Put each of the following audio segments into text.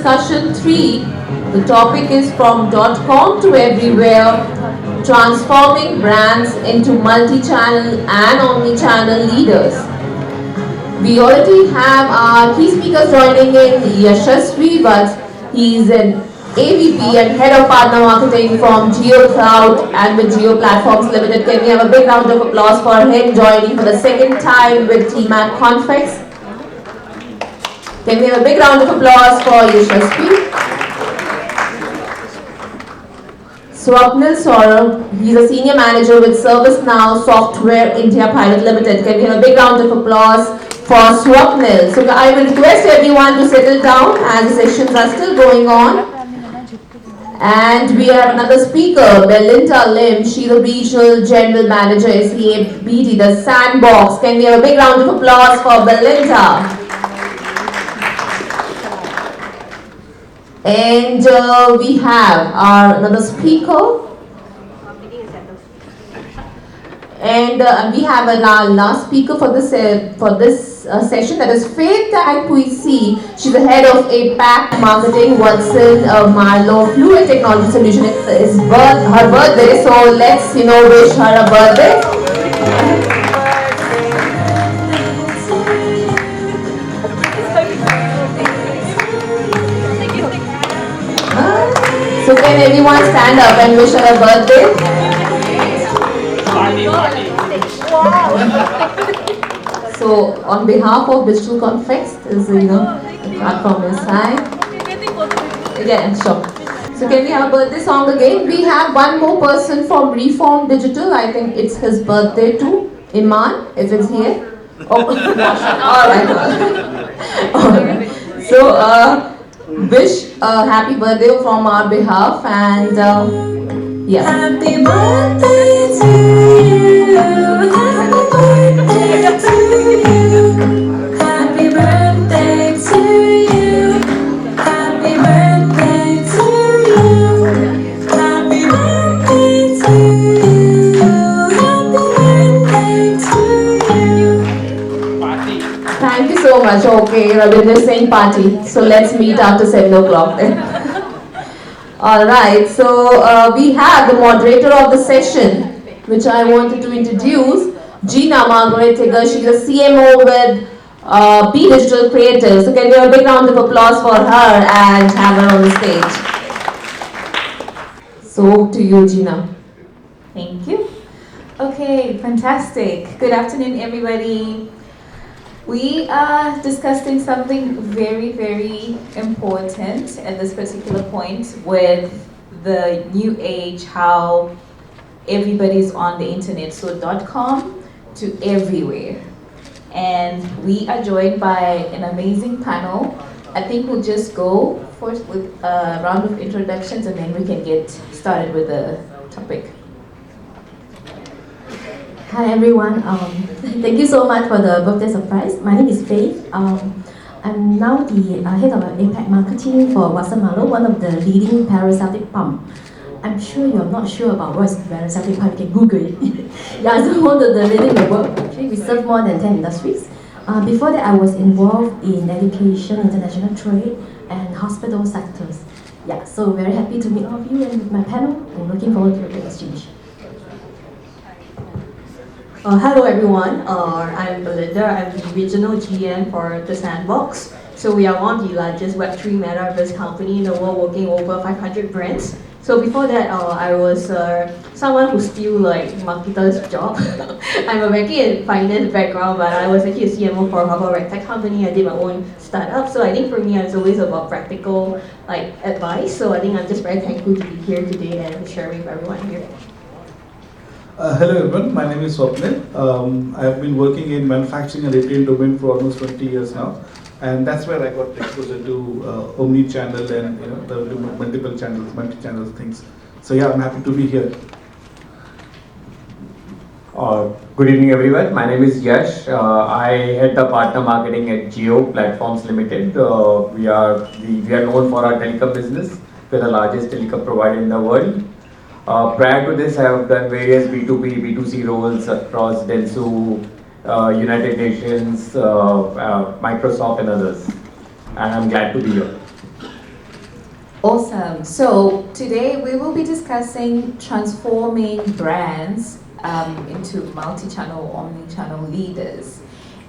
discussion 3. The topic is from .com to everywhere, transforming brands into multi-channel and omni-channel leaders. We already have our key speakers joining in, Yashasvi, but he's an AVP and Head of Partner Marketing from JioCloud and with Jio Platforms Limited. Can we have a big round of applause for him joining for the second time with team at CONFEX? Can we have a big round of applause for Yashasvi? Swapnil Saurav, he's a Senior Manager with Servicenow Software India Private Limited. Can we have a big round of applause for Swapnil? So I will request everyone to settle down as the sessions are still going on. And we have another speaker, Belinda Lim. She's a Regional General Manager, SEABD, the Sandbox. Can we have a big round of applause for Belinda? And we have our another speaker. And we have our last speaker for this session, that is Faith Tang. She's the head of APAC marketing, Watson-Marlow Fluid Technology Solution. It's her birthday, so let's wish her a birthday. So can everyone stand up and wish her a birthday? So on behalf of DIGITALCONFEX, there's a card from your side. Yeah, sure. So can we have a birthday song again? We have one more person from Reform Digital. I think it's his birthday too. Iman, if it's here. Oh, alright. Alright. So wish a happy birthday from our behalf and yeah. Happy birthday to you. Happy birthday to you. Happy birthday to you. Happy birthday to you. Happy birthday to you. Happy birthday to you. Party. Thank you so much. Okay, Ravinder is saying party. So let's meet after 7 o'clock then. Alright, so we have the moderator of the session, which I wanted to introduce, Gina, Margaret. She's a CMO with B Digital Creative. So can we have a big round of applause for her and have her on the stage. So to you, Gina. Thank you. Okay, fantastic. Good afternoon, everybody. We are discussing something very, very important at this particular point with the new age, how everybody's on the internet. So .com to everywhere. And we are joined by an amazing panel. I think we'll just go first with a round of introductions and then we can get started with the topic. Hi everyone, thank you so much for the birthday surprise. My name is Faith. I'm now the head of APAC marketing for Watson-Marlow, one of the leading parasitic pump. I'm sure you're not sure about what is parasitic pump, you can Google it. Yeah, so one of the leading in the world. Actually, we serve more than 10 industries. Before that, I was involved in education, international trade, and hospital sectors. Yeah, so very happy to meet all of you and with my panel, and looking forward to the exchange. Hello everyone, I'm Belinda. I'm the regional GM for the Sandbox. So we are one of the largest Web3 metaverse company in the world, working over 500 brands. So before that, I was someone who still like marketer's job. I'm a banking and finance background, but I was actually a CMO for a couple of tech company. I did my own startup. So I think for me, it's always about practical advice. So I think I'm just very thankful to be here today and share with everyone here. Hello everyone, my name is Swapnil. I have been working in manufacturing and retail domain for almost 20 years now, and that's where I got exposure to omni-channel and the multiple channels, multi-channel things. So yeah, I'm happy to be here. Good evening everyone, my name is Yash. I head the partner marketing at Jio Platforms Limited. We are known for our telecom business. We're the largest telecom provider in the world. Prior to this, I have done various B2B, B2C roles across Dentsu, United Nations, Microsoft and others. And I'm glad to be here. Awesome. So today we will be discussing transforming brands into multi-channel, omni-channel leaders.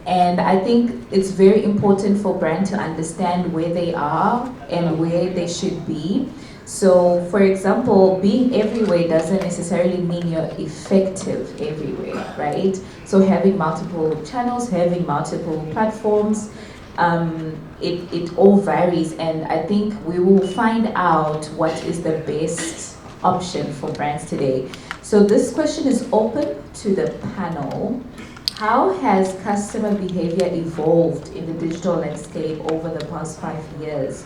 And I think it's very important for brands to understand where they are and where they should be. So, for example, being everywhere doesn't necessarily mean you're effective everywhere, right? So having multiple channels, having multiple platforms, it all varies, and I think we will find out what is the best option for brands today. So this question is open to the panel. How has customer behavior evolved in the digital landscape over the past 5 years?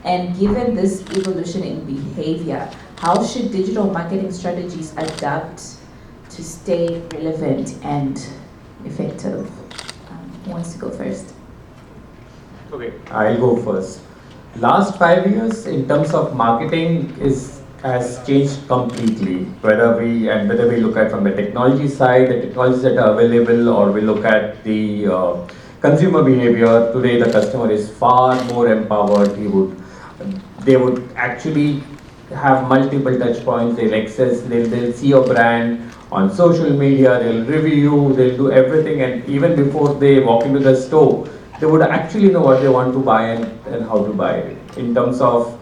And given this evolution in behavior, how should digital marketing strategies adapt to stay relevant and effective? Who wants to go first? Okay, I'll go first. Last 5 years, in terms of marketing, has changed completely. Whether we look at from the technology side, the technologies that are available, or we look at the consumer behavior. Today, the customer is far more empowered. They would actually have multiple touch points. They'll access. They'll see your brand on social media. They'll review. They'll do everything, and even before they walk into the store, they would actually know what they want to buy and how to buy it. In terms of,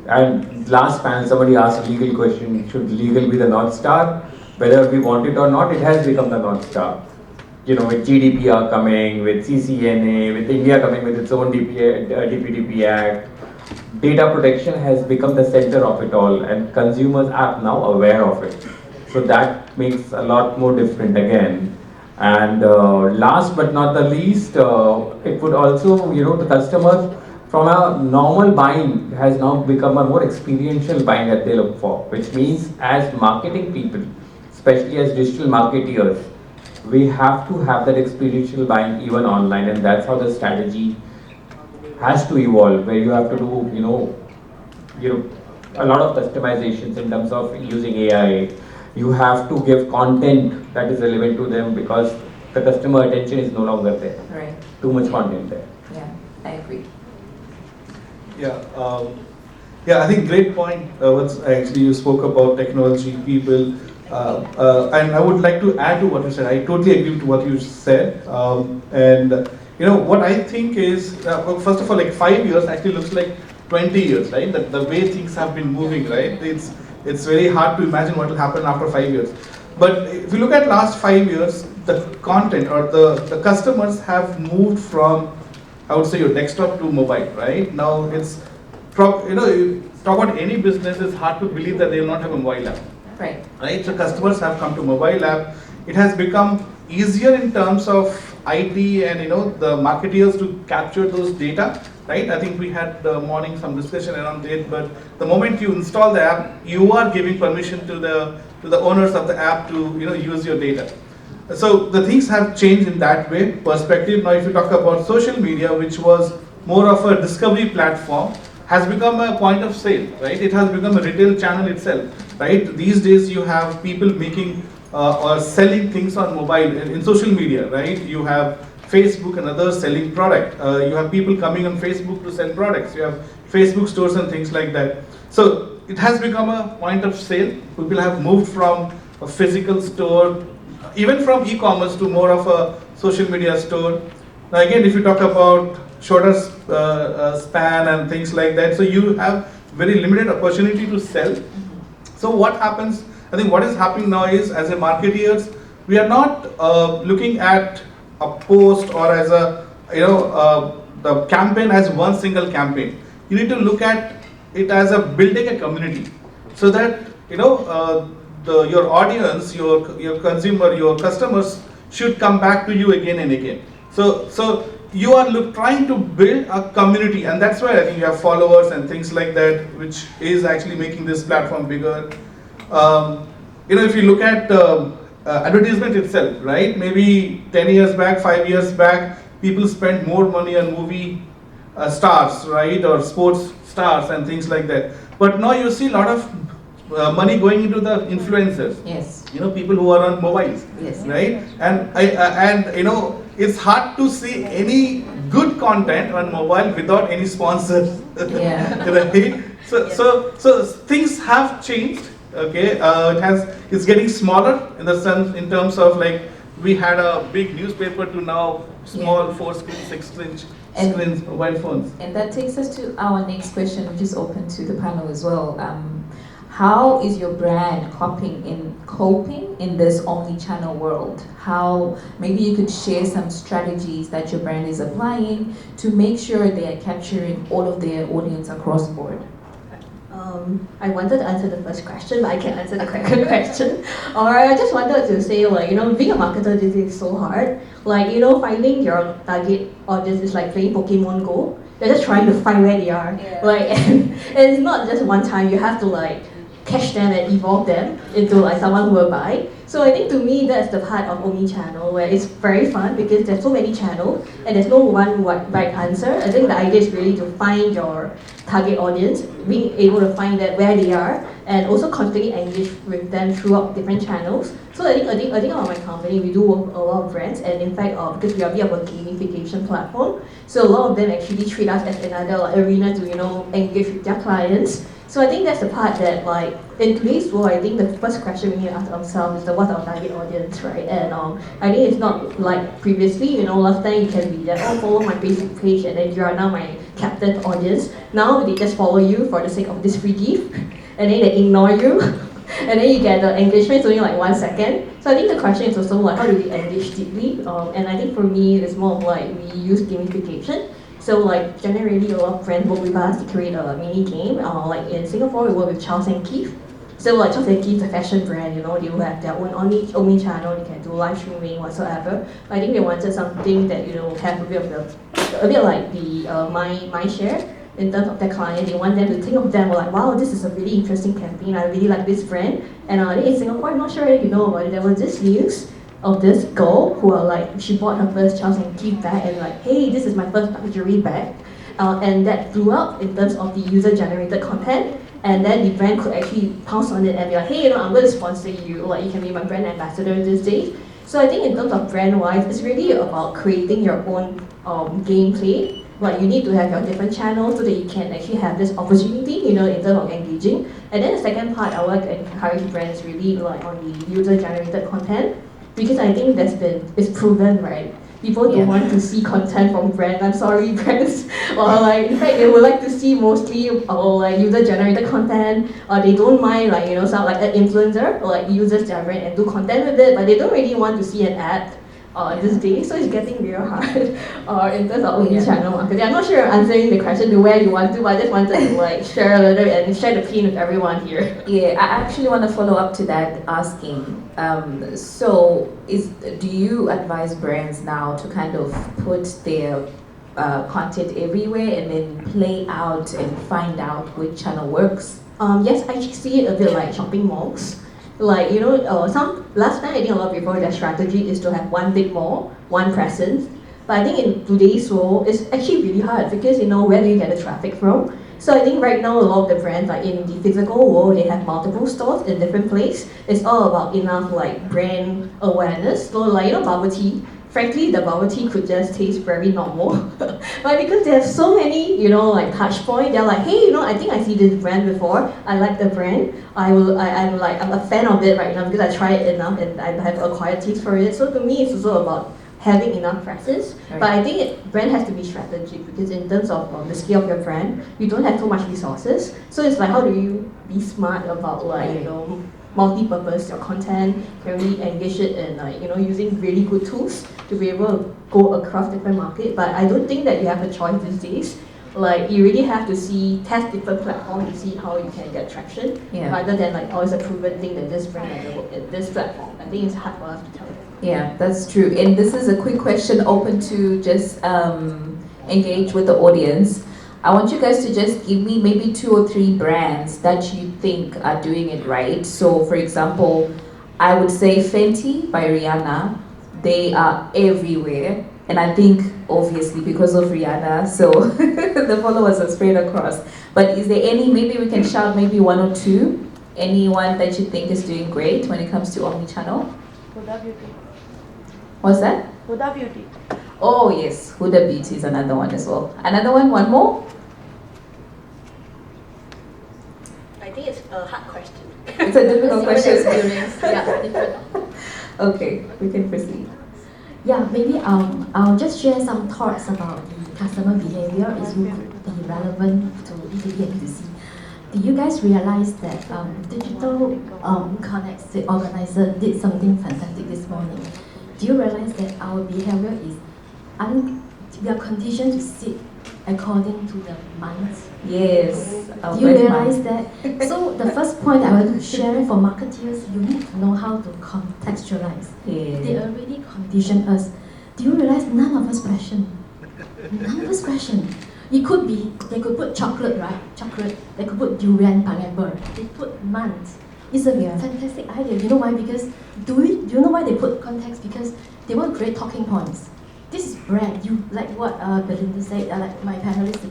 and last panel somebody asked a legal question, should legal be the North Star? Whether we want it or not, it has become the North Star. You know, with GDPR coming, with CCNA, with India coming with its own DPDP Act, data protection has become the center of it all, and consumers are now aware of it. So that makes a lot more different again. And last but not the least, it would also, the customer from a normal buying has now become a more experiential buying that they look for, which means as marketing people, especially as digital marketeers, we have to have that experiential buying even online, and that's how the strategy has to evolve, where you have to do, a lot of customizations in terms of using AI. You have to give content that is relevant to them because the customer attention is no longer there. Right. Too much content there. Yeah, I agree. Yeah, I think great point. Actually, you spoke about technology, people, and I would like to add to what you said. I totally agree with what you said. What I think is, first of all, like 5 years actually looks like 20 years, right? The way things have been moving, right? It's very hard to imagine what will happen after 5 years. But if you look at last 5 years, the content or the customers have moved from, I would say, your desktop to mobile, right? Now you talk about any business, it's hard to believe that they will not have a mobile app. Right? So customers have come to mobile app. It has become easier in terms of IT and the marketeers to capture those data. Right? I think we had the morning some discussion around it, but the moment you install the app, you are giving permission to the owners of the app to use your data. So the things have changed in that way perspective. Now, if you talk about social media, which was more of a discovery platform, has become a point of sale. Right? It has become a retail channel itself. Right? These days, you have people making or selling things on mobile in social media. Right? You have Facebook and others selling product. You have people coming on Facebook to sell products. You have Facebook stores and things like that. So it has become a point of sale. People have moved from a physical store, even from e-commerce, to more of a social media store. Now again, if you talk about shorter span and things like that, so you have very limited opportunity to sell. So what happens, I think what is happening now is, as a marketeers, we are not looking at a post or as the campaign as one single campaign. You need to look at it as a building a community, so that your audience, your consumer, your customers should come back to you again and again. So you are trying to build a community, and that's why I think you have followers and things like that, which is actually making this platform bigger. If you look at advertisement itself, right? Maybe 10 years back, 5 years back, people spent more money on movie stars, right, or sports stars and things like that. But now you see a lot of money going into the influencers. Yes. People who are on mobiles. Yes. Right? And it's hard to see any good content on mobile without any sponsors. Yeah. Right? So things have changed. Okay, it's getting smaller in the sense in terms of like we had a big newspaper to now small 4-screen, 6-screen screens, mobile phones. And that takes us to our next question, which is open to the panel as well. How is your brand coping in this omni-channel world? How, maybe you could share some strategies that your brand is applying to make sure they are capturing all of their audience across board. I wanted to answer the first question, but I can't answer the second question. Alright, I just wanted to say, like, being a marketer these days is so hard. Like, finding your target audience is like playing Pokemon Go. You're just trying to find where they are. Yeah. Like, and it's not just one time. You have to like catch them and evolve them into like someone who will buy. So I think to me that's the part of omnichannel where it's very fun because there's so many channels and there's no one right answer. I think the idea is really to find your target audience, being able to find that where they are, and also constantly engage with them throughout different channels. So I think on my company we do work with a lot of brands, and in fact because we are a bit of a gamification platform, so a lot of them actually treat us as another like arena to engage with their clients. So I think that's the part that, like, in today's world, I think the first question we need to ask ourselves is what's our target audience, right? And I think it's not like previously, last time you can be that, follow my Facebook page and then you are now my captive audience. Now they just follow you for the sake of this free gift, and then they ignore you, and then you get the engagement only like 1 second. So I think the question is also like, how do we engage deeply? And I think for me, it's more of like we use gamification. So like generally a lot of brands work with us to create a mini game. Like in Singapore, we work with Charles & Keith. So like Charles & Keith, a fashion brand, they will have their own omni-channel, they can do live streaming whatsoever. I think they wanted something that have a bit like the mind share in terms of their client. They want them to think of them like, wow, this is a really interesting campaign. I really like this brand. And in Singapore, I'm not sure if you know about it. There was this news of this girl who she bought her first Charles & Keith bag and like, hey, this is my first luxury bag. And that blew up in terms of the user-generated content. And then the brand could actually pounce on it and be like, hey, I'm going to sponsor you. Like, you can be my brand ambassador these days. So I think in terms of brand-wise, it's really about creating your own gameplay. Like, you need to have your different channels so that you can actually have this opportunity, in terms of engaging. And then the second part, I would like to encourage brands really like on the user-generated content. Because I think it's proven, right? People don't want to see content from brands. I'm sorry, brands. Or like, in fact, they would like to see mostly like user-generated content. Or they don't mind some like an influencer or like users their brand and do content with it, but they don't really want to see an ad. These days, so it's getting real hard in terms of omnichannel marketing. I'm not sure I'm answering the question to where you want to, but I just wanted to like share a little bit and share the pain with everyone here. Yeah, I actually want to follow up to that, asking, do you advise brands now to kind of put their content everywhere and then play out and find out which channel works? Yes, I actually see it a bit like shopping malls. Like, last time I think a lot of people, their strategy is to have one big mall, one presence. But I think in today's world, it's actually really hard because, where do you get the traffic from? So I think right now a lot of the brands, like in the physical world, they have multiple stores in different places. It's all about enough like brand awareness. So like, bubble tea, frankly, the bubble tea could just taste very normal. But because there's so many, like touch points, they're like, hey, I think I see this brand before. I like the brand. I'm a fan of it right now because I tried it enough and I have acquired taste for it. So to me, it's also about having enough presence. Right. But I think brand has to be strategic because in terms of the scale of your brand, you don't have so much resources. So it's like, how do you be smart about multi-purpose your content, can really engage it and using really good tools to be able to go across different markets. But I don't think that you have a choice these days. Like, you really have to test different platforms to see how you can get traction, rather than like always a proven thing that this brand can work at this platform. I think it's hard for us to tell. Yeah, that's true. And this is a quick question open to just engage with the audience. I want you guys to just give me maybe 2 or 3 brands that you think are doing it right. So for example, I would say Fenty by Rihanna. They are everywhere. And I think obviously because of Rihanna, so the followers are spread across. But is there any, maybe we can shout maybe 1 or 2, anyone that you think is doing great when it comes to omnichannel? Huda Beauty. What's that? Huda Beauty. Oh yes, Huda Beauty is another one as well. Another one more? a hard question. It's a difficult Human question. experience. Yeah, different. Okay, we can proceed. Yeah, maybe I'll just share some thoughts about the customer behavior. It would be relevant to B2B and B2C. Do you guys realize that Digital Connects, the organizer, did something fantastic this morning? Do you realize that our behavior is we are conditioned to sit according to the months? Yes. Do you realize that? So the first point I want to share for marketeers, you need to know how to contextualize. They Yeah. already conditioned us. Do you realize none of us question? None of us question. It could be, they could put chocolate, right? Chocolate. They could put durian, pineapple. They put months. It's a fantastic idea. You know why? Because, do you know why they put context? Because they want to create talking points. This is brand. You, like what Belinda said, like my panelists,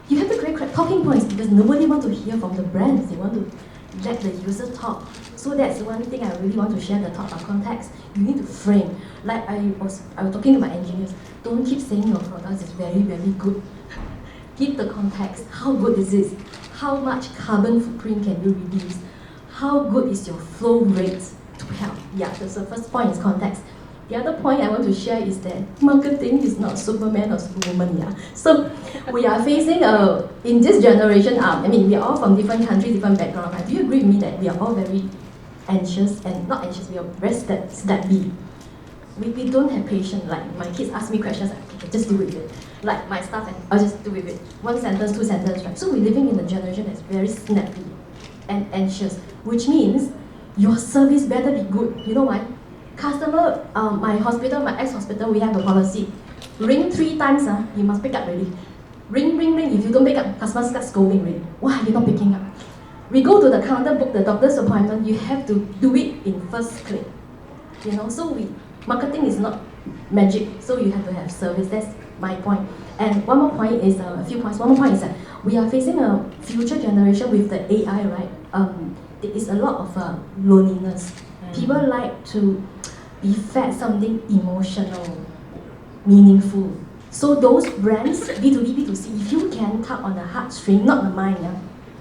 you have to create talking points because nobody wants to hear from the brands. They want to let the user talk. So that's one thing I really want to share, the talk of context. You need to frame. Like I was talking to my engineers, don't keep saying your product is very, very good. Give the context. How good is this? How much carbon footprint can you reduce? How good is your flow rate to help? Yeah, that's the first point is context. The other point I want to share is that marketing is not Superman or Superwoman. Yeah. So we are facing in this generation, I mean, we are all from different countries, different backgrounds. Right? Do you agree with me that we are all very anxious and not anxious, we are very snappy. We don't have patience. Like my kids ask me questions, okay, just do with it. Like my staff, I'll just do with it. One sentence, two sentences, right? So we're living in a generation that's very snappy and anxious, which means your service better be good. You know why? Customer, my hospital, my ex-hospital, we have a policy. Ring 3 times, you must pick up already. Ring, ring, ring. If you don't pick up, customer start scolding already. Why are you not picking up? We go to the counter, book the doctor's appointment, you have to do it in first click. You know, so marketing is not magic, so you have to have service. That's my point. And one more point is, a few points. One more point is that we are facing a future generation with the AI, right? There is a lot of loneliness. People like to be fed something emotional, meaningful. So those brands, B2B, B2C, if you can tap on the heartstring, not the mind,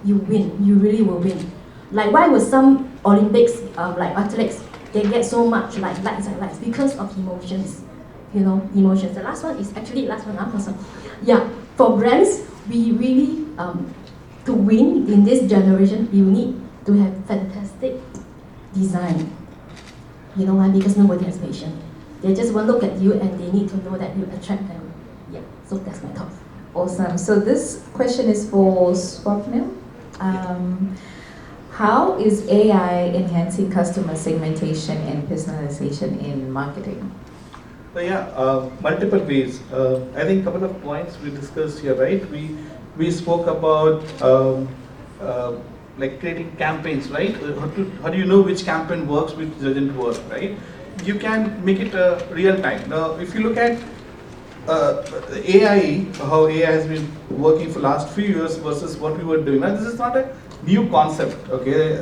you win. You really will win. Like why would some Olympics, like athletes, they get so much like likes and likes? Because of emotions. You know, emotions. The last one is actually last one. Yeah, for brands, we really to win in this generation, you need to have fantastic design. You know why? Because nobody has patience. They just want to look at you and they need to know that you attract them. Yeah, so that's my thoughts. Awesome. So this question is for Swapnil. How is AI enhancing customer segmentation and personalization in marketing? So yeah, multiple ways. I think a couple of points we discussed here, right? We spoke about like creating campaigns, right? How do you know which campaign works, which doesn't work, right? You can make it real time. Now, if you look at AI, how AI has been working for last few years versus what we were doing. Now, this is not a new concept, okay?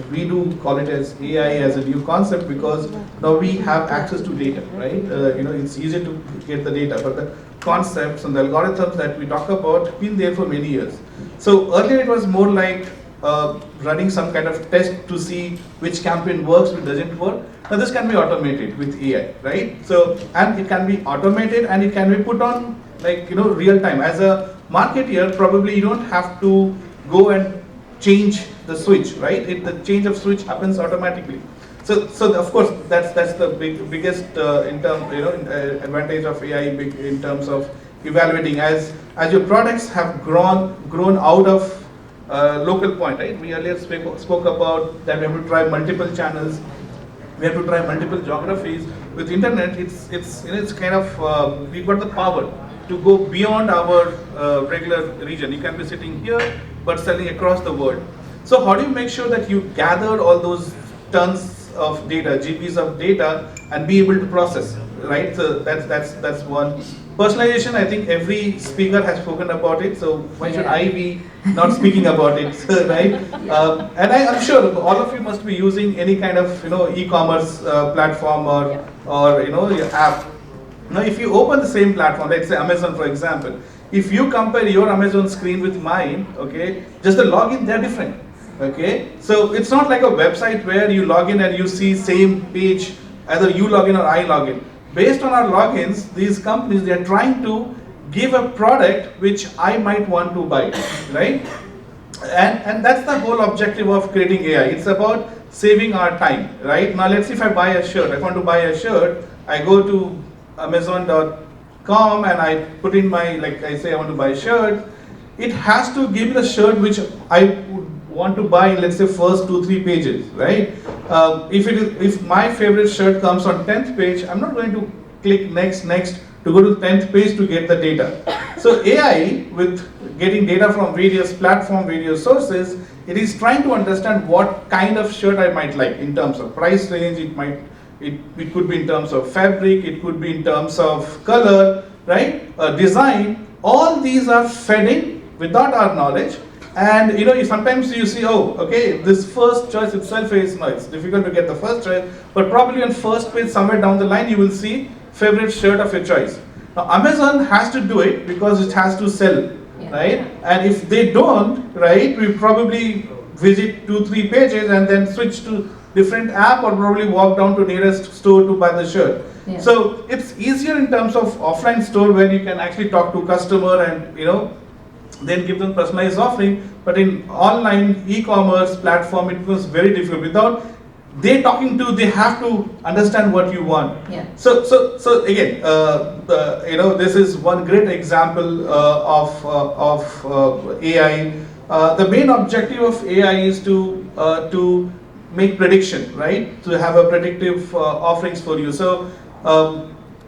We do call it as AI as a new concept because now we have access to data, right? You know, it's easier to get the data, but the concepts and the algorithms that we talk about have been there for many years. So earlier it was more like running some kind of test to see which campaign works, which doesn't work. Now this can be automated with AI, right? So, and it can be automated and it can be put on like, you know, real time. As a marketeer, probably you don't have to go and change the switch, right? The change of switch happens automatically. So of course that's the biggest in term, you know, advantage of AI in terms of evaluating as your products have grown out of local point, right? We earlier spoke about that we have to try multiple channels, we have to try multiple geographies. With internet, it's you know, it's kind of we've got the power to go beyond our regular region. You can be sitting here but selling across the world. So how do you make sure that you gather all those tons of data, GBs of data, and be able to process, right? So that's one. Personalization, I think every speaker has spoken about it, so why should I be not speaking about it, right? And I'm sure all of you must be using any kind of, you know, e-commerce platform or you know, your app. Now, if you open the same platform, let's say Amazon, for example, if you compare your Amazon screen with mine, okay, just the login, they're different. Okay, so it's not like a website where you log in and you see same page, either you log in or I log in. Based on our logins, these companies, they are trying to give a product which I might want to buy, right? And that's the whole objective of creating AI. It's about saving our time, right? Now let's see if I buy a shirt. I want to buy a shirt. I go to Amazon.com and I put in my, like I say I want to buy a shirt. It has to give me the shirt which I would want to buy in, let's say, first 2-3 pages, right? If my favorite shirt comes on 10th page, I'm not going to click next to go to the 10th page to get the data. So AI, with getting data from various platforms, various sources, it is trying to understand what kind of shirt I might like in terms of price range. It could be in terms of fabric, it could be in terms of color, right? Design. All these are fed in without our knowledge. And sometimes you see, oh, okay, this first choice itself is, no, it's difficult to get the first choice, but probably on first page somewhere down the line you will see favorite shirt of your choice. Now Amazon has to do it because it has to sell, right? And if they don't, right, we probably visit 2-3 pages and then switch to different app or probably walk down to nearest store to buy the shirt. Yeah. So it's easier in terms of offline store where you can actually talk to customer and then give them personalized offering. But in online e-commerce platform, it was very difficult. Without they talking to, they have to understand what you want. Yeah. So again, this is one great example of AI. The main objective of AI is to make prediction, right? To have a predictive offerings for you. So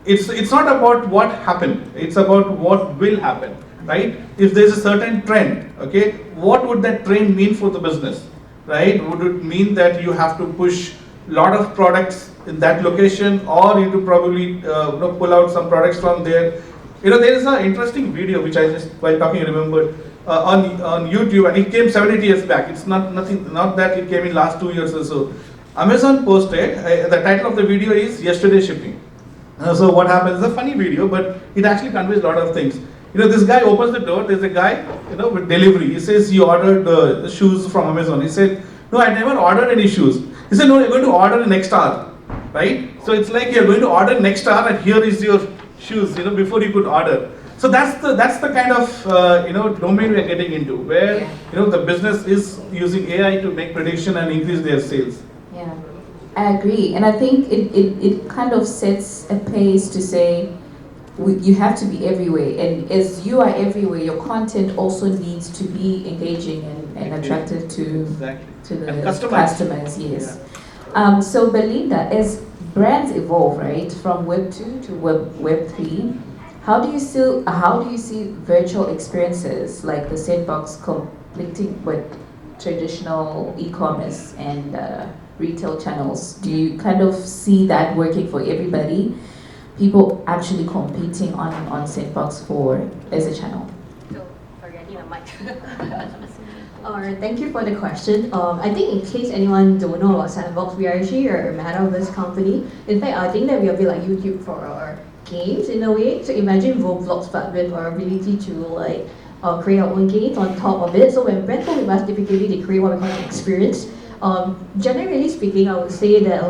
it's not about what happened. It's about what will happen. Right? If there's a certain trend, okay, what would that trend mean for the business, right? Would it mean that you have to push a lot of products in that location, or you to probably pull out some products from there? There is an interesting video which I just while talking remembered on YouTube, and it came 7-8 years back. It's not that it came in last 2 years or so. Amazon posted the title of the video is "Yesterday Shipping." So what happens? It's a funny video, but it actually conveys a lot of things. This guy opens the door, there's a guy, with delivery. He says he ordered the shoes from Amazon. He said, no, I never ordered any shoes. He said, no, you're going to order next hour, right? So it's like you're going to order next hour and here is your shoes, before you could order. So that's the kind of, domain we're getting into, where, the business is using AI to make prediction and increase their sales. Yeah, I agree. And I think it kind of sets a pace to say, you have to be everywhere, and as you are everywhere, your content also needs to be engaging and attractive to the customers. Yes. Yeah. So Belinda, as brands evolve, right, from Web 2 to Web 3, how do you see virtual experiences like the Sandbox conflicting with traditional e-commerce and retail channels? Do you kind of see that working for everybody? People actually competing on Sandbox as a channel. Thank you for the question. I think in case anyone don't know about Sandbox, we are actually a metaverse company. In fact, I think that we are a bit like YouTube for our games in a way. So imagine Roblox, but with our ability to create our own games on top of it. So when brands work with us, typically they create what we call an experience. Generally speaking, I would say that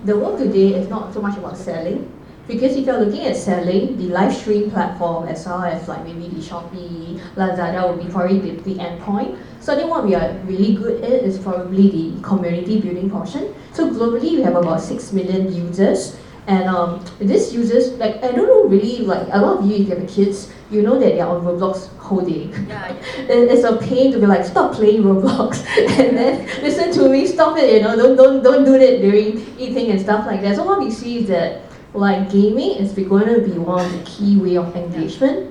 the world today is not so much about selling. Because if you're looking at selling, the live stream platform as well as maybe the Shopee, Lazada would be probably the end point. So I think what we are really good at is probably the community building portion. So globally we have about 6 million users. And these users, I don't know really, a lot of you, if you have kids, you know that they're on Roblox whole day. Yeah. It's a pain to be stop playing Roblox and then listen to me, stop it, don't do it during eating and stuff like that. So what we see is that gaming is going to be one of the key way of engagement.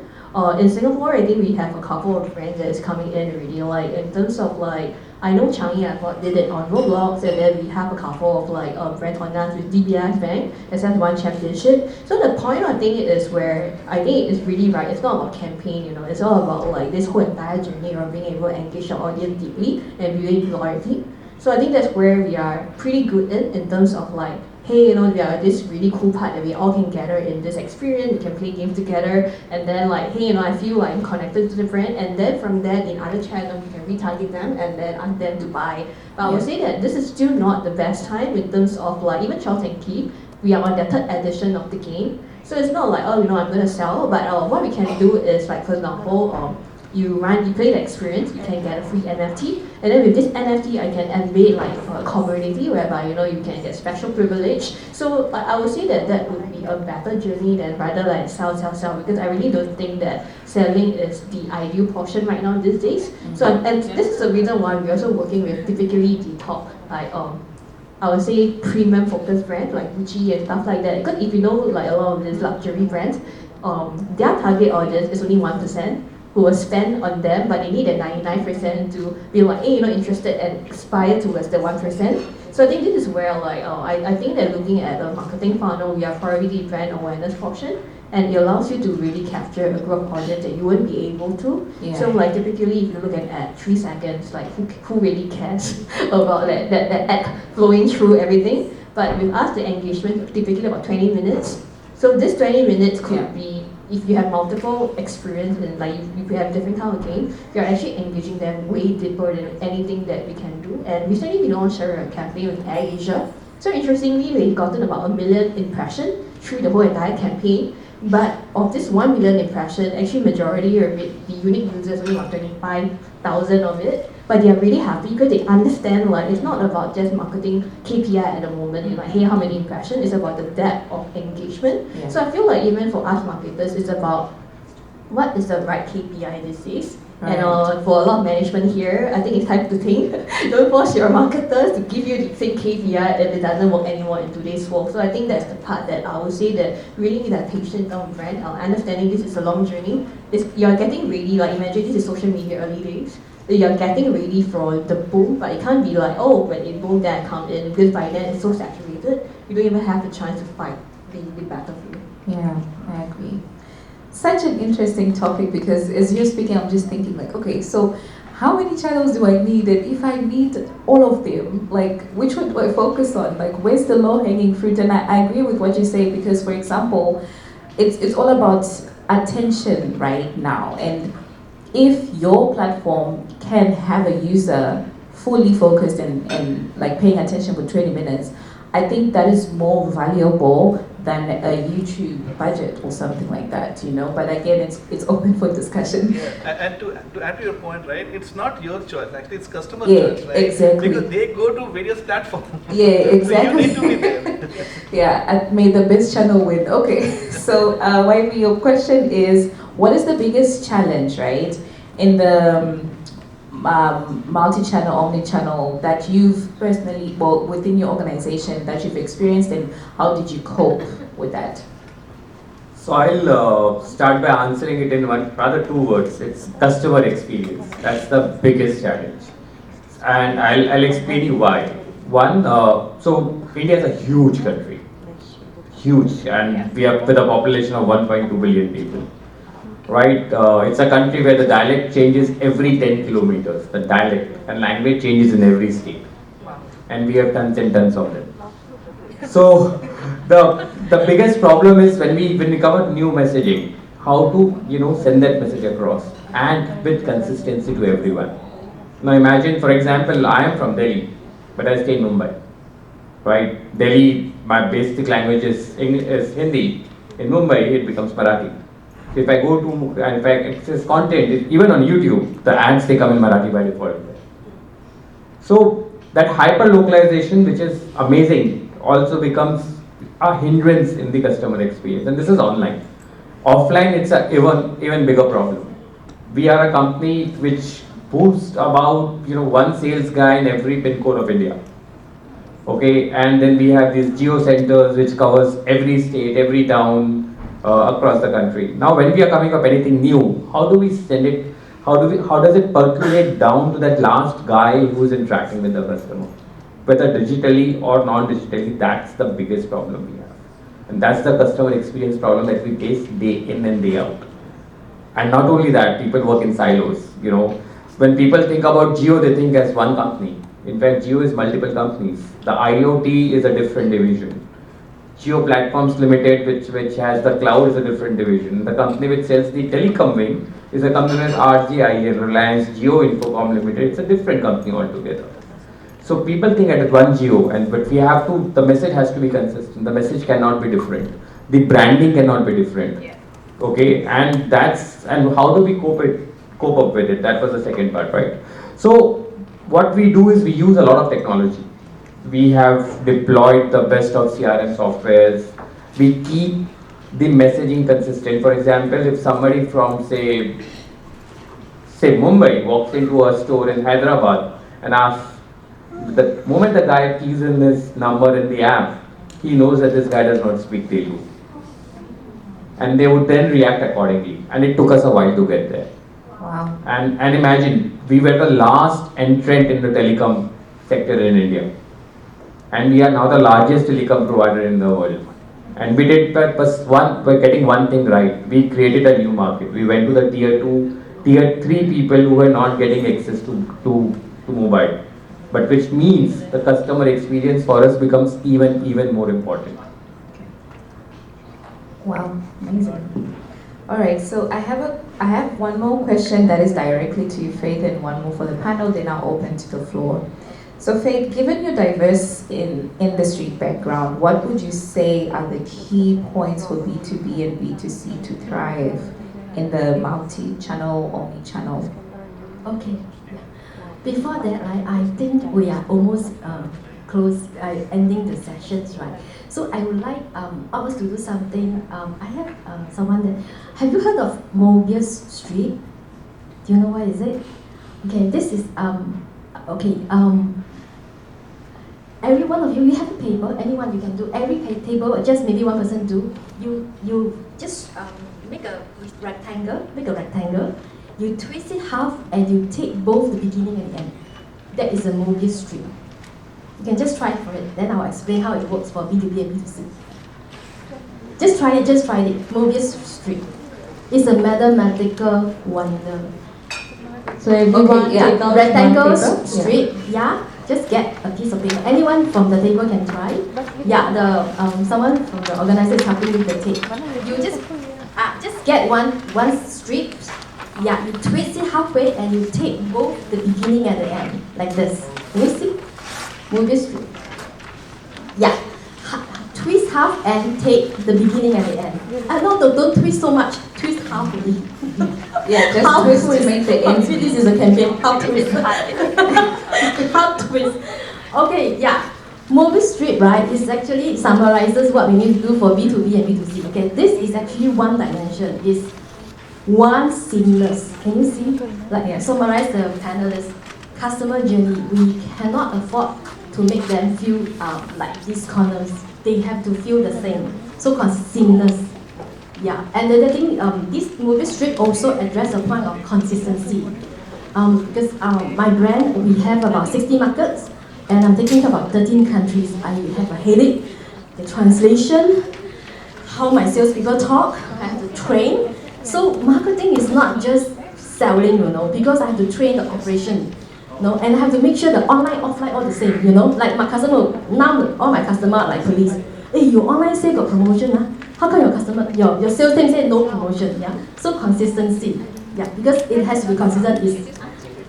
In Singapore, I think we have a couple of brands that is coming in already. In terms of I know Changi Airport did it on Roblox, and then we have a couple of brands on that with DBS Bank as has one championship. So the point I think is where I think it's really right. It's not about campaign, it's all about this whole entire journey of being able to engage your audience deeply and building loyalty. So I think that's where we are pretty good in terms of like, hey, you know, we are this really cool part that we all can gather in this experience, we can play games together, and then like, hey, you know, I feel like I'm connected to the brand, and then from that, in other channels, we can retarget them and then ask them to buy. But I would say that this is still not the best time in terms of like, even Charles and Keith, we are on the third edition of the game. So it's not like, oh, you know, I'm gonna sell, but what we can do is like, for example, you play the experience, you can get a free NFT, and then with this NFT, I can elevate like a community whereby, you know, you can get special privilege. So I would say that that would be a better journey than rather like sell, because I really don't think that selling is the ideal portion right now these days. So, and this is the reason why we're also working with typically the top, like, I would say premium focused brands like Gucci and stuff like that. Because if you know like a lot of these luxury brands, their target audience is only 1%. Who will spend on them, but they need that 99% to be like, hey, you know, interested and aspire towards the 1%. So I think this is where like, I think that looking at the marketing funnel, we are probably the brand awareness portion, and it allows you to really capture a group audience that you wouldn't be able to. Yeah. So like typically, if you look at 3 seconds, like who really cares about that ad flowing through everything? But with us, the engagement typically about 20 minutes. So this 20 minutes could be, if you have multiple experience and like if you have different kind of game, you're actually engaging them way deeper than anything that we can do. And recently we launched a campaign with AirAsia. So interestingly, we've gotten about 1 million impressions through the whole entire campaign. But of this 1 million impression, actually majority of it, the unique users, only about 25,000 of it. But they are really happy because they understand like it's not about just marketing KPI at the moment, you know, like, hey, how many impressions? It's about the depth of engagement. Yeah. So I feel like even for us marketers, it's about what is the right KPI these days. Right. And for a lot of management here, I think it's time to think. Don't force your marketers to give you the same KPI if it doesn't work anymore in today's world. So I think that's the part that I would say that really need that patience on brand. Understanding this is a long journey. You're getting ready, like imagine this is social media early days. You're getting ready for the boom, but it can't be like, oh, when it boom, then I come in, because by then it's so saturated, you don't even have the chance to fight the battlefield. Yeah, I agree. Such an interesting topic, because as you're speaking, I'm just thinking like, okay, so how many channels do I need? And if I need all of them, like which one do I focus on? Like where's the low-hanging fruit? And I agree with what you say, because for example, it's all about attention right now. And if your platform can have a user fully focused and like paying attention for 20 minutes, I think that is more valuable than a YouTube budget or something like that, you know. But again, it's open for discussion. Yeah, and to add to your point, right? It's not your choice. Actually, it's customer Yeah, choice, right? exactly. Because they go to various platforms. Yeah, exactly. So you need to be there. Yeah, may the best channel win. Okay, so Waifi, your question is, what is the biggest challenge, right, in the multi-channel, omni-channel that you've personally, well, within your organization that you've experienced, and how did you cope with that? So I'll start by answering it in rather 2 words. It's customer experience. That's the biggest challenge. And I'll explain you why. One, so India is a huge country. Huge. And we are with a population of 1.2 billion people. Right? It's a country where the dialect changes every 10 kilometers. The dialect and language changes in every state. And we have tons and tons of them. So the biggest problem is when we cover new messaging, how to send that message across and with consistency to everyone. Now imagine, for example, I am from Delhi, but I stay in Mumbai. Right? Delhi, my basic language is Hindi. In Mumbai, it becomes Marathi. So if I go to, and if I access content, even on YouTube, the ads they come in Marathi by default. So that hyper localization, which is amazing, also becomes a hindrance in the customer experience, and this is online. Offline, it's a even bigger problem. We are a company which boasts about one sales guy in every pin code of India. Okay, and then we have these geo centers which covers every state, every town across the country. Now, when we are coming up anything new, how do we send it? How does it percolate down to that last guy who is interacting with the customer, whether digitally or non-digitally? That's the biggest problem we have, and that's the customer experience problem that we face day in and day out. And not only that, people work in silos. When people think about Jio, they think as one company. In fact, Jio is multiple companies. The IoT is a different division. Jio Platforms Limited, which has the cloud, is a different division. The company which sells the telecom wing is a company with RGI, Reliance Jio Infocom Limited. It's a different company altogether. So people think it is one Jio, but we have to. The message has to be consistent. The message cannot be different. The branding cannot be different. Yeah. Okay, and how do we cope up with it? That was the second part, right? So what we do is we use a lot of technology. We have deployed the best of CRM softwares. We keep the messaging consistent. For example, if somebody from say Mumbai walks into a store in Hyderabad and asks, the moment the guy keys in his number in the app, he knows that this guy does not speak Telugu. And they would then react accordingly. And it took us a while to get there. Wow. And imagine, we were the last entrant in the telecom sector in India. And we are now the largest telecom provider in the world. And we did by getting one thing right. We created a new market. We went to the tier 2, tier 3 people who were not getting access to mobile. But which means the customer experience for us becomes even more important. Wow, amazing. All right, so I have one more question that is directly to you, Faith, and one more for the panel. Then I'll open to the floor. So Faith, given your diverse industry background, what would you say are the key points for B2B and B2C to thrive in the multi-channel, omni-channel? Okay. Before that, I think we are almost close, ending the sessions, right? So I would like us to do something. I have someone that, have you heard of Mobius Street? Do you know what is it? Okay, this is, every one of you, you have a paper, anyone you can do, every table, just maybe one person do, you just make a rectangle, you twist it half and you take both the beginning and the end. That is a Mobius Street. You can just try for it, then I'll explain how it works for B2B and B2C. Just try it. Mobius Street. It's a mathematical wonder. So everyone take out rectangle one street, just get a piece of paper. Anyone from the table can try. Someone from the organizer is helping with the tape. You just get one street. You twist it halfway and you take both the beginning and the end, like this. Can you see? Mobius Street. Twist half and take the beginning and the end. No, don't twist so much. Twist half only. Just half twist to make the end. This is a campaign. Half twist. Half twist. Okay, Mobius Street, right, is actually summarizes what we need to do for B2B and B2C. Okay, this is actually one dimension. It's one seamless. Can you see? Summarize the panelists. Customer journey. We cannot afford to make them feel like these corners. They have to feel the same. So called seamless. And the other thing, this Mobius Street also address the point of consistency. Because my brand, we have about 60 markets, and I'm taking about 13 countries. I have a headache, the translation, how my salespeople talk, I have to train. So marketing is not just selling, because I have to train the operation. And I have to make sure the online, offline all the same, Like my customer, now all my customers are like police. Hey, your online sale got promotion, How come your sales team say no promotion, So consistency, because it has to be consistent.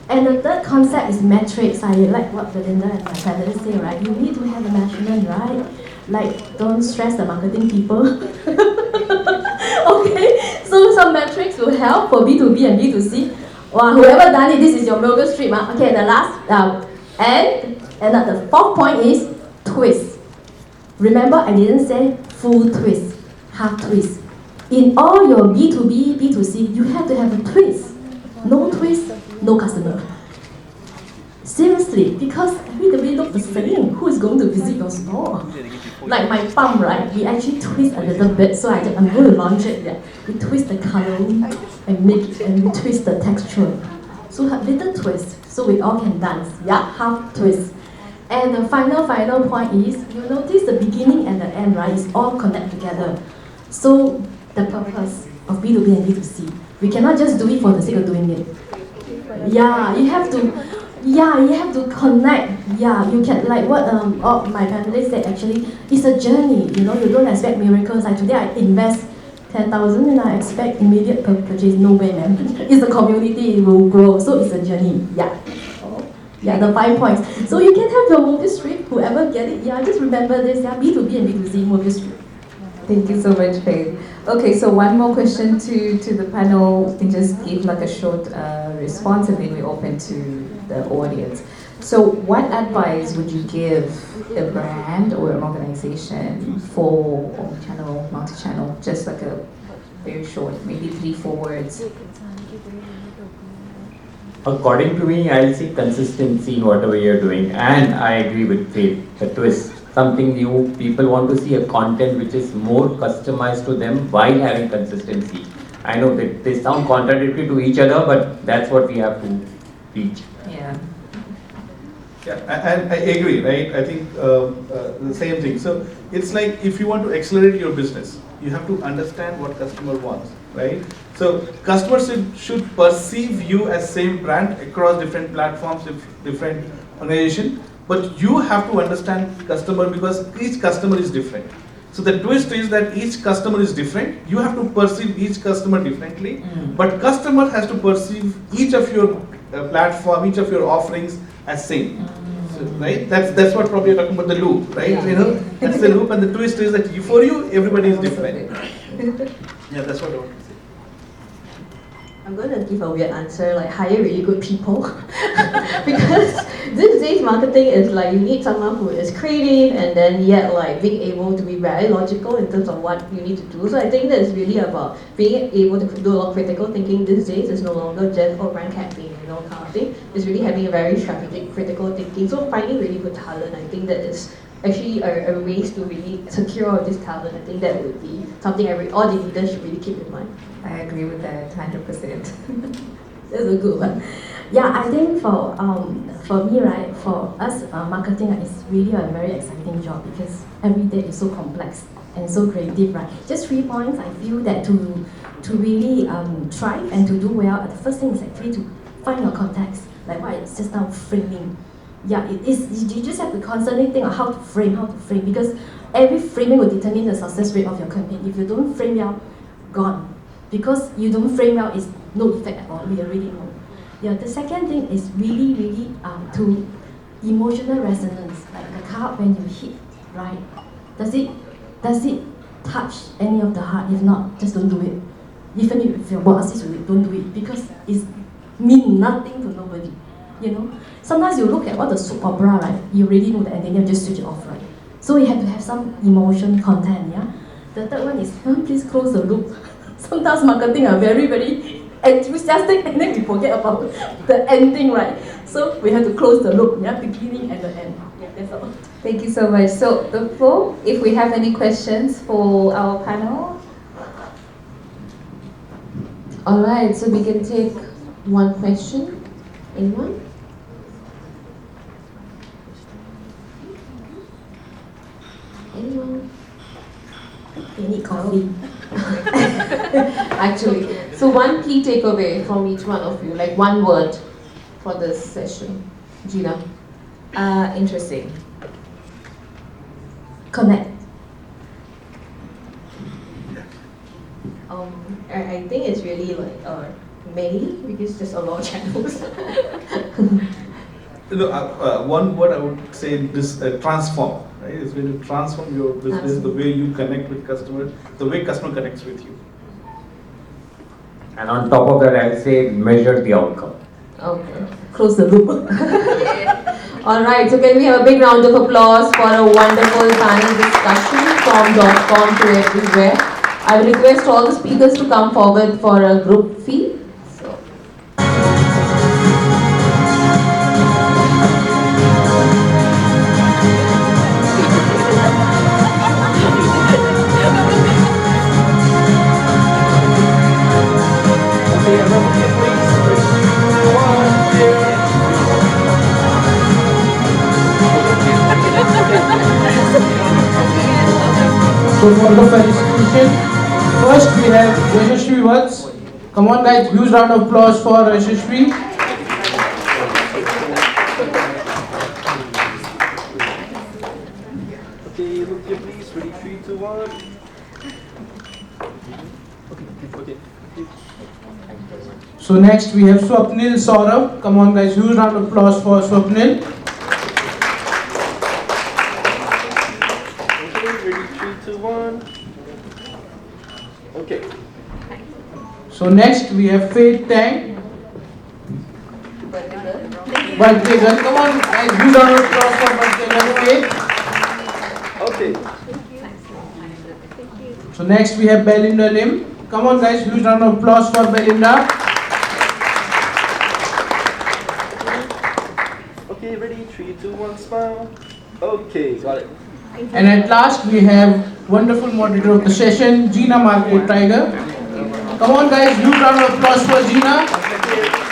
And the third concept is metrics. I like what Belinda and my panelists say, right? You need to have a measurement, right? Like, don't stress the marketing people. Okay, so some metrics will help for B2B and B2C. Whoever done it, this is your Mobius Street. Okay, the last, and the fourth point is twist. Remember, I didn't say full twist, half twist. In all your B2B, B2C, you have to have a twist. No twist, no customer. Seriously, because everybody looks the same. Who is going to visit your store? Like my palm, right? We actually twist a little bit, so I'm going to launch it. We twist the color and we twist the texture. So a little twist, so we all can dance. Half twist. And the final point is, you notice the beginning and the end, right? It's all connect together. So the purpose of B2B and B2C, we cannot just do it for the sake of doing it. You have to. Yeah, you have to connect. Yeah, you can, like what all my panelists said, actually, it's a journey. You know, you don't expect miracles. Like today, I invest 10,000 and I expect immediate purchase. No way, man. It's a community, it will grow. So it's a journey. Yeah. Yeah, the 5 points. So you can have your movie strip, whoever get it. Yeah, just remember this. Yeah, B2B and B2C movie strip. Thank you so much, Faith. Okay, so one more question to the panel. You can just give like a short response and then we open to the audience. So what advice would you give a brand or an organization for omnichannel, multi-channel? Just like a very short, maybe 3-4 words. According to me, I'll see consistency in whatever you're doing, and I agree with Faith, the twist. Something new, people want to see a content which is more customized to them while having consistency. I know that they sound contradictory to each other, but that's what we have to reach. Yeah. Yeah, and I agree, right? I think the same thing. So it's like if you want to accelerate your business, you have to understand what customer wants, right? So customers should perceive you as same brand across different platforms, different organization, but you have to understand customer because each customer is different. So the twist is that each customer is different. You have to perceive each customer differently, but customer has to perceive each of your platform, each of your offerings as same. So, right? That's what probably you're talking about, the loop, right? Yeah. You know, that's the loop, and the twist is that for you, everybody is different. Yeah, that's what I want to say. I'm going to give a weird answer, like hire really good people. Because these days marketing is like you need someone who is creative and then yet like being able to be very logical in terms of what you need to do. So I think that is really about being able to do a lot of critical thinking these days. It's no longer just brand campaign, you know, kind of thing. It's really having a very strategic, critical thinking. So finding really good talent, I think that is actually a ways to really secure this talent. I think that would be something all the leaders should really keep in mind. I agree with that 100%. That's a good one. Yeah, I think for me, right, for us, marketing is really a very exciting job because every day is so complex and so creative, right? Just 3 points. I feel that to really thrive and to do well, the first thing is actually to find your context, like what it's just now framing. Yeah, it is. You just have to constantly think of how to frame, because every framing will determine the success rate of your campaign. If you don't frame well, gone. Because you don't frame well, it's no effect at all. We already know. Yeah, the second thing is really to emotional resonance, like the card when you hit, right? Does it touch any of the heart? If not, just don't do it. Even if your boss says to do it, don't do it because it means nothing to nobody. You know, sometimes you look at all the soap opera, right? You already know the ending, you just switch it off, right? So you have to have some emotion content, yeah. The third one is please close the loop. Sometimes marketing are very enthusiastic and then we forget about the ending, right? So we have to close the loop, yeah, beginning and the end. Yeah, that's all. Thank you so much. So the floor, if we have any questions for our panel. All right, so we can take one question. Anyone? Anyone? They need coffee. Actually, so one key takeaway from each one of you, like one word for this session. Gina. Interesting. Connect. I think it's really like many because there's a lot of channels. One word I would say this transform. Right? It's going to transform your business, Absolutely. the way you connect with customers, the way customer connects with you. And on top of that, I'll say measure the outcome. Okay. Close the loop. All right, so can we have a big round of applause for a wonderful panel discussion from .com to everywhere. I will request all the speakers to come forward for a group fee. So. So for the felicitation, first we have Yashasvi Vats. Come on guys, huge round of applause for Yashasvi. please. Ready, 3, 2, 1. Okay. So next we have Swapnil, Saurav. Come on guys, huge round of applause for Swapnil. Okay, ready, 3, 2, 1. Okay. So next we have Faith Tang. Birthday girl. Come on guys, huge round of applause for birthday girl Faith. Okay. So next we have Belinda Lim. Come on guys, huge round of applause for Belinda. Okay, ready, 3, 2, 1, smile. Okay, got it. And at last we have wonderful moderator of the session, Gina Margaret Tiger. Come on guys, huge round of applause for Gina.